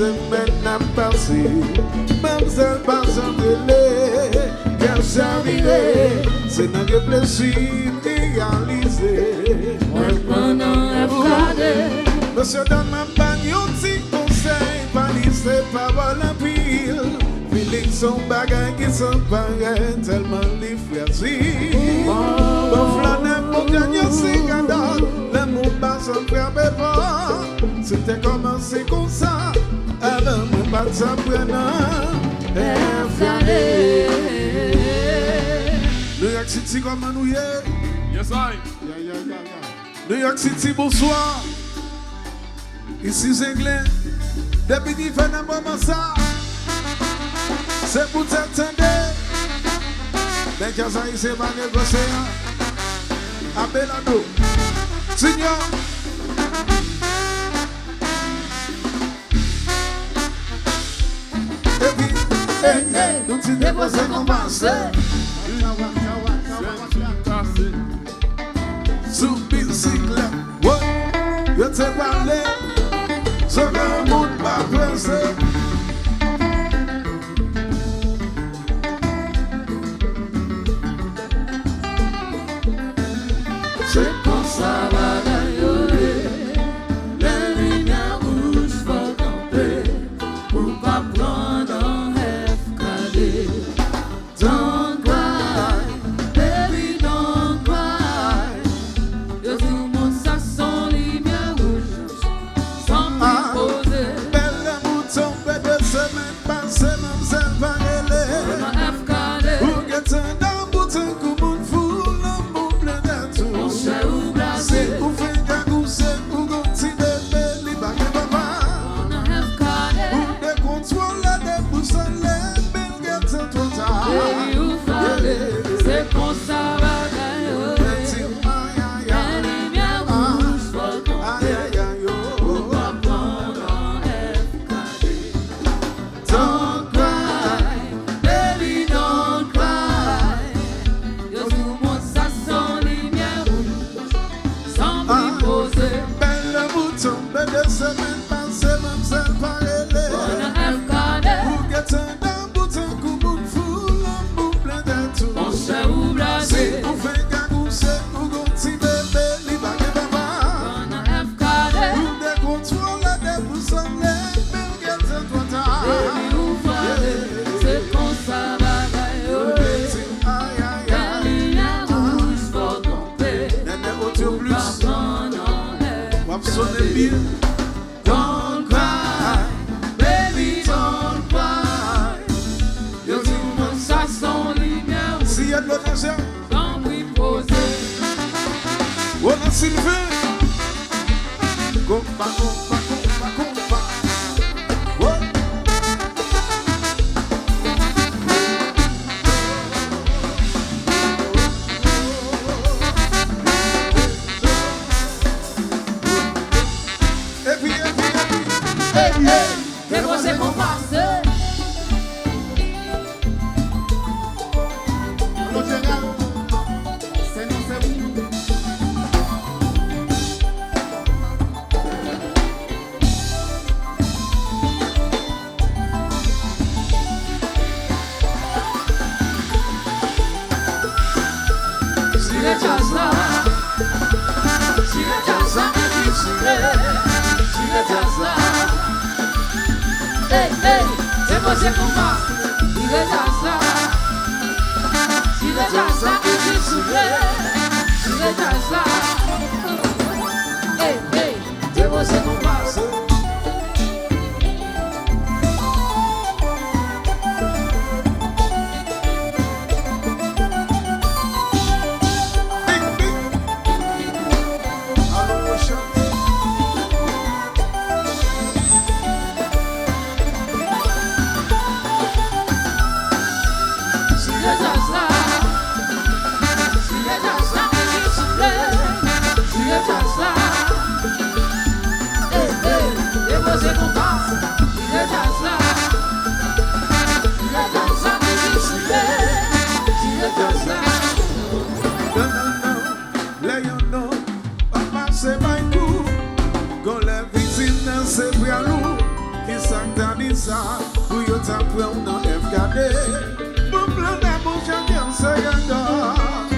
semaines n'a passé, mademoiselle pas entrée, qu'elle s'arrivait, c'est dans le plaisir réalisé. Monsieur donne ma bagne, un petit conseil, pas lycée, pas vol en pile. Félix son bagage qui sont pareils, tellement les frères. Bon flaneur pour gagner ses cadeaux, l'amour pas sans faire bébé. C'était commencé comme ça, avant mon pas de s'apprenant. New York City, comment nous y est? Yes, I. New York City, bonsoir. Ici c'est Anglais. Depuis qu'il fait un moment ça, c'est pour t'attendre. Mais quand ça y c'est pas négocié. Abelado. Signor. Et puis, nous t'y déposé comme passé. Sous bicyclette. Ouais, je t'ai parlé. Ce grand monde pas pressé. C'est comme ça va d'ailleurs. Les lumières rouges vont camper pour pas prendre un FKD. Don't cry, baby, don't cry. Yo tout le monde ça sont lumières rouges sans poser. Belle mouton, fait 2 semaines passées, mademoiselle Varelé. Pour que t'en dans bouton, comme une foule, un bon plein d'atout. C'est pour faire gagousse, pour gonti bébé, li bagay papa. Pour des contrôles, des boussoles, belle guette trop tard. C'est pour ça va d'ailleurs. Les lumières rouges vont camper pour pas prendre un FKD. Don't cry, baby, don't cry. Yo tout le monde ça sent lumière rouge sans poser. Belle mouton, fait 2 semaines passées, mademoiselle Varelé. On a FKD, Pour que t'en dans bouton, comme une foule, un bon plein d'atout. on s'est oublié. C'est pour faire gagousse, pour gonti bébé, li bagay papa. On a FKD, Pour des contrôles, des boussoles, belle guette trop tard. baby, ou fallait. C'est comme ça va d'ailleurs. Aïe, aïe, Les aïe. lumières rouges vont camper Nene, autre pour plus. pas prendre un Wap sonne bien. Don't cry, baby, don't cry. Yo tout le monde ça sent lumière Si y a de l'autre nation, sans poser. on a Sylvain. Compa, compa, compa, compa. Ouais. Et puis, Hey, hey, que você comparse. Si le jazz là, si le jazz là, si le jazz là. Hey, hey, c'est você comparse. Si le jazz là, si le jazz là, si le jazz là. Hey, hey, c'est você comparse. Si le jazz là, si le jazz là, si le jazz là. Hey, hey, c'est você comparse. Si le jazz là, si le jazz là, si le jazz là. Non, papa c'est pas un coup. Quand la victime c'est bien lourd, qui ça t'as dit ça, pour yo t'as pris dans FKD. Mon plan d'amour, chacun se regarde.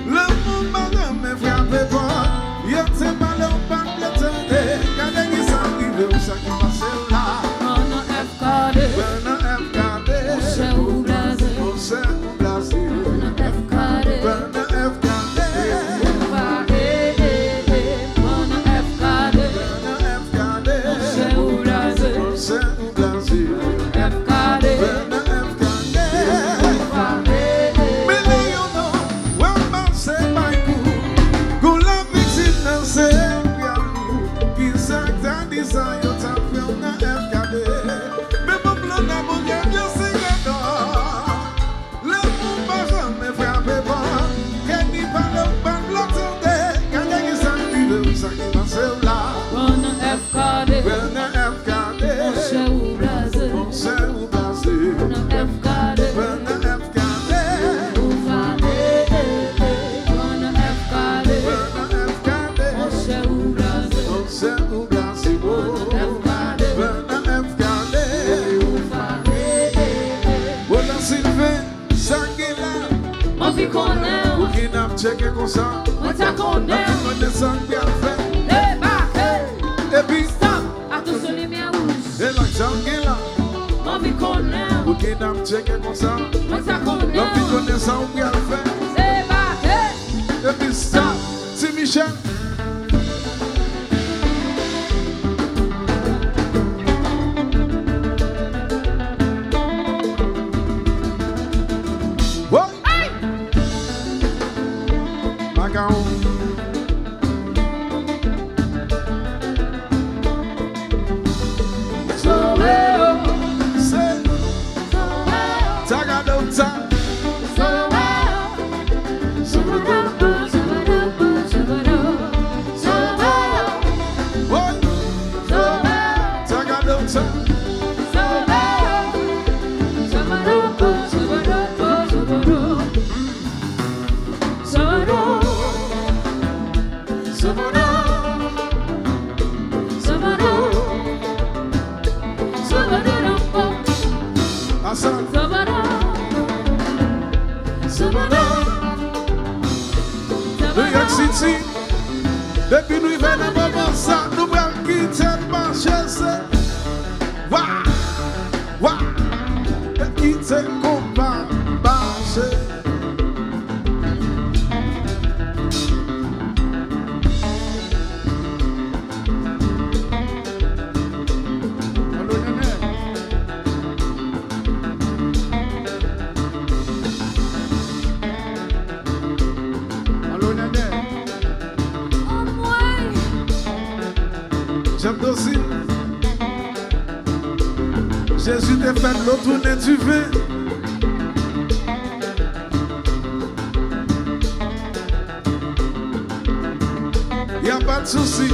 Le monde m'a jamais frappé fort. Yo t'es mal au pas de l'étendre. Gardez qui s'arrive, ou ça qui passe là. Dans FKD, Dans FKD, c'est où blasé. on s'est blasé. Dans FKD, Dans FKD, dans FKD, dans FKD, c'est où blasé. on s'est blasé. FKD, Dans FKD. Mais là, you know, one man say my cool. Go la victime nan se yalou. Ki sak ta di sa yo ta fyon nan FKD. Mais mon plan d'amour gen yo se gado. Le moun pa jamais frappe pas. Ken ni pa le pan blok tende. Kage ki sa rive ou sa ki passe là. dans FKD, Dans FKD, c'est où blasé. on s'est ou blasé. Dans FKD, Dans FKD, où blasé. Dans FKD, dans FKD. c'est où blasé. On s'est ou blasé, oh. FKD, Dans FKD. où blasé. Voilà Sylvain, ça qui est là. Mon vie connaît, Ou qui n'a pas checké comme ça. on t'a connaît. On descend bien fait. Débarqué, Et puis, stop, attention les lumières rouges. et l'argent qui est là. Mon vie connaît, Ou qui n'a pas checké comme ça. on t'a connaît. L'homme qui connaît ça, ou bien fait. Débarqué, Et puis, stop. C'est Michel. What? Macaron. C'est Tagadota. What? Tagadota. Hassan. New York City. Depuis nous venons dans moment ça, nous allons quitter le marché. Waouh! Waouh! Quitter le combat marché. Allô, Néné. Allô, Néné. J'aime aussi. Jésus t'a fait l'autre tourner, tu veux. Y a pas de souci.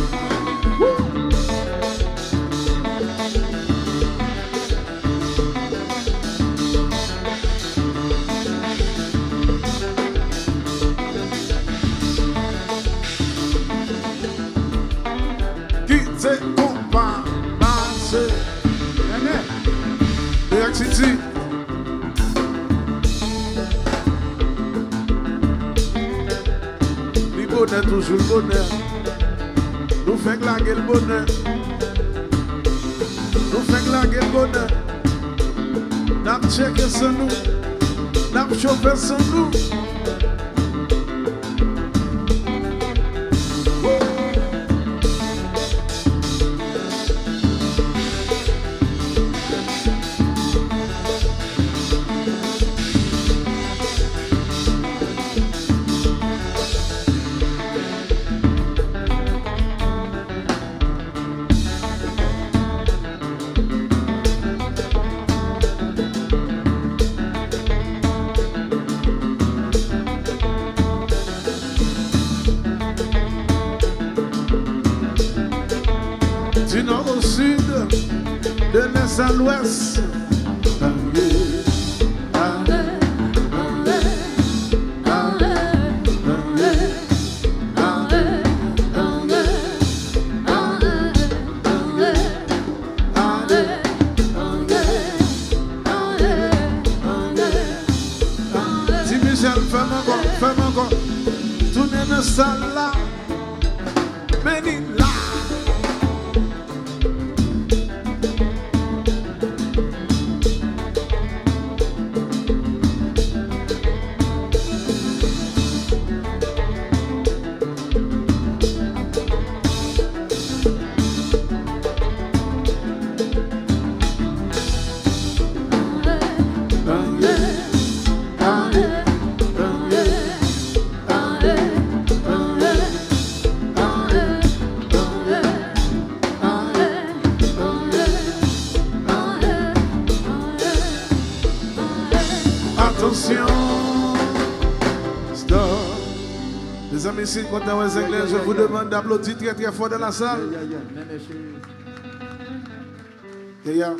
Quitter combat marché. New York City. Le bonheur, toujours le bonheur. Nous faisons glaguer le bonheur. Nous faisons glaguer le bonheur. Nous avons checké sur nous. Nous avons chauffé sur nous. Du nord au sud, de l'est à l'ouest. salle là, bénis là. Attention, stop. Les amis, si vous êtes les anglais, je vous demande d'applaudir très très fort dans la salle. Yeah.